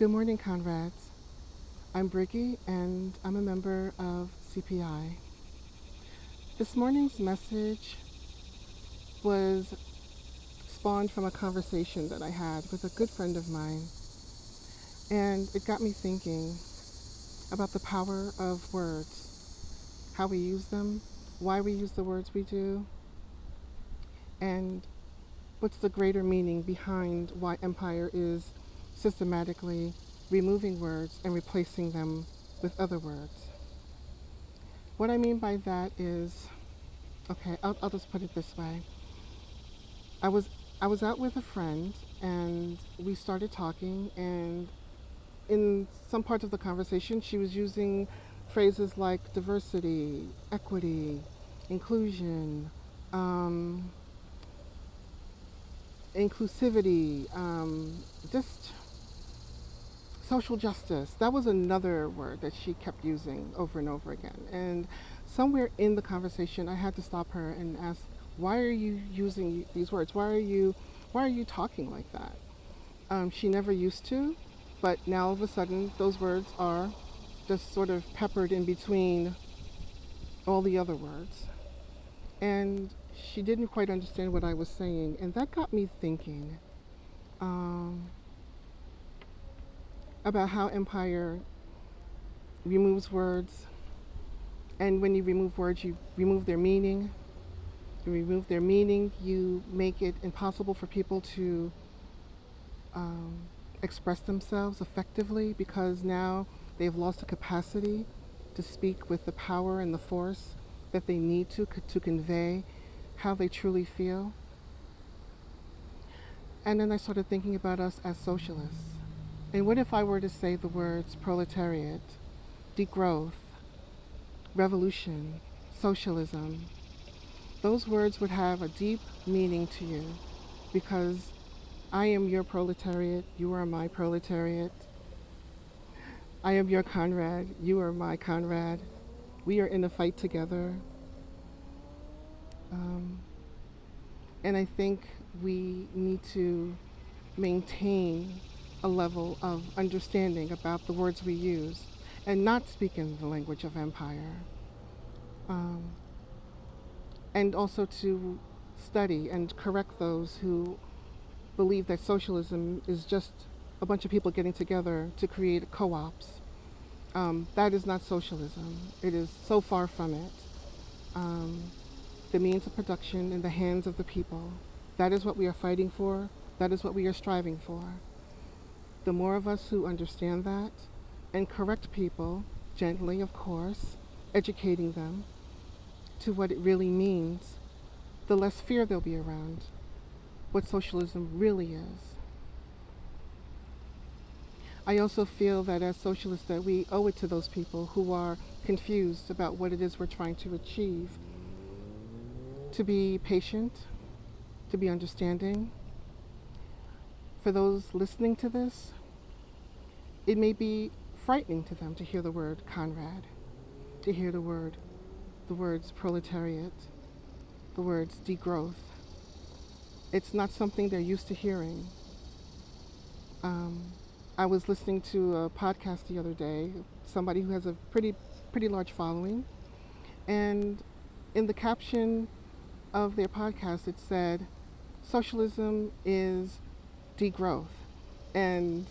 Good morning, comrades. I'm Briggy, and I'm a member of CPI. This morning's message was spawned from a conversation that I had with a good friend of mine, and it got me thinking about the power of words, how we use them, why we use the words we do, and what's the greater meaning behind why empire is systematically removing words and replacing them with other words. What I mean by that is, okay, I'll just put it this way. I was I was out with a friend and we started talking, and in some parts of the conversation she was using phrases like diversity, equity, inclusion, um, inclusivity, just social justice. That was another word that she kept using over and over again. And somewhere in the conversation, I had to stop her and ask, "Why are you using these words? Why are you talking like that?" She never used to, but now all of a sudden, those words are just sort of peppered in between all the other words. And she didn't quite understand what I was saying, and that got me thinking um, about how empire removes words. And when you remove words, you remove their meaning. You remove their meaning, you make it impossible for people to um, express themselves effectively, because now they've lost the capacity to speak with the power and the force that they need to convey how they truly feel. And then I started thinking about us as socialists. And what if I were to say the words proletariat, degrowth, revolution, socialism? Those words would have a deep meaning to you, because I am your proletariat, you are my proletariat. I am your comrade, you are my comrade. We are in a fight together. Um, and I think we need to maintain a level of understanding about the words we use and not speak in the language of empire. Um, and also to study and correct those who believe that socialism is just a bunch of people getting together to create co-ops. That is not socialism. It is so far from it. Um, the means of production in the hands of the people. That is what we are fighting for. That is what we are striving for. The more of us who understand that and correct people, gently of course, educating them to what it really means, the less fear there'll be around what socialism really is. I also feel that as socialists that we owe it to those people who are confused about what it is we're trying to achieve, to be patient, to be understanding. For those listening to this, it may be frightening to them to hear the word comrade, to hear the words proletariat, the words degrowth. It's not something they're used to hearing. Um, I was listening to a podcast the other day, somebody who has a pretty large following, and in the caption of their podcast it said, "Socialism is degrowth." And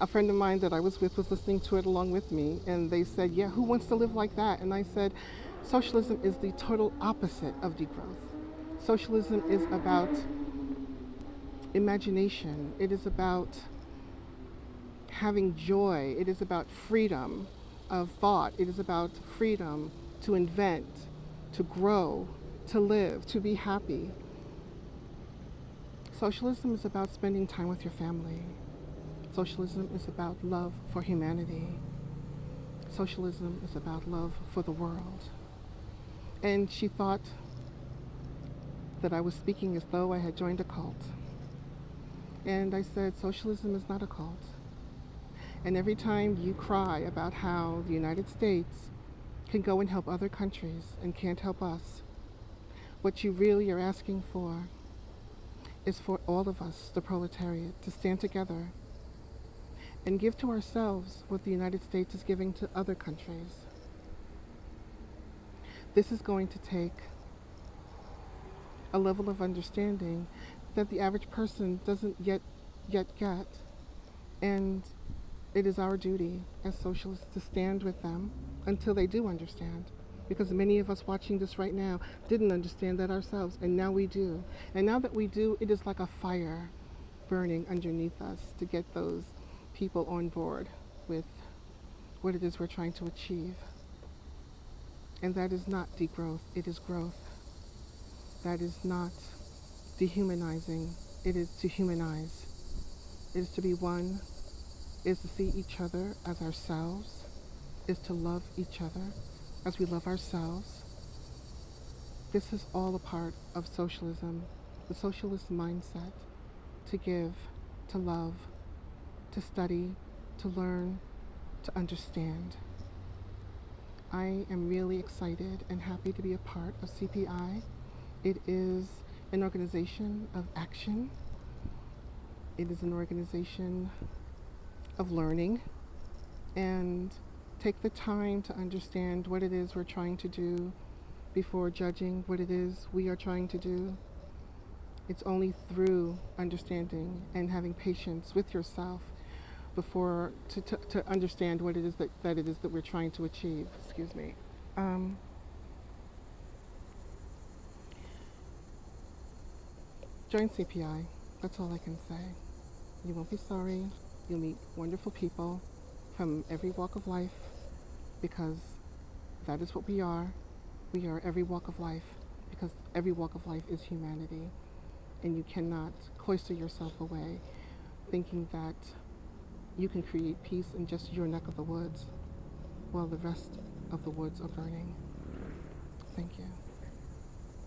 a friend of mine that I was with was listening to it along with me, and they said, "Yeah, who wants to live like that?" And I said, "Socialism is the total opposite of degrowth. Socialism is about imagination. It is about having joy. It is about freedom of thought. It is about freedom to invent, to grow, to live, to be happy." Socialism is about spending time with your family. Socialism is about love for humanity. Socialism is about love for the world. And she thought that I was speaking as though I had joined a cult. And I said, socialism is not a cult. And every time you cry about how the United States can go and help other countries and can't help us, what you really are asking for is for all of us, the proletariat, to stand together and give to ourselves what the United States is giving to other countries. This is going to take a level of understanding that the average person doesn't yet get, and it is our duty as socialists to stand with them until they do understand. Because many of us watching this right now didn't understand that ourselves, and now we do. And now that we do, it is like a fire burning underneath us to get those people on board with what it is we're trying to achieve. And that is not degrowth, it is growth. That is not dehumanizing, it is to humanize. It is to be one, is to see each other as ourselves, is to love each other as we love ourselves. This is all a part of socialism, the socialist mindset, to give, to love, to study, to learn, to understand. I am really excited and happy to be a part of CPI. It is an organization of action. It is an organization of learning, and take the time to understand what it is we're trying to do before judging what it is we are trying to do. It's only through understanding and having patience with yourself before to understand what it is that we're trying to achieve. Excuse me. Join CPI. That's all I can say. You won't be sorry. You'll meet wonderful people from every walk of life, because that is what we are. We are every walk of life, because every walk of life is humanity. And you cannot cloister yourself away thinking that you can create peace in just your neck of the woods while the rest of the woods are burning. Thank you.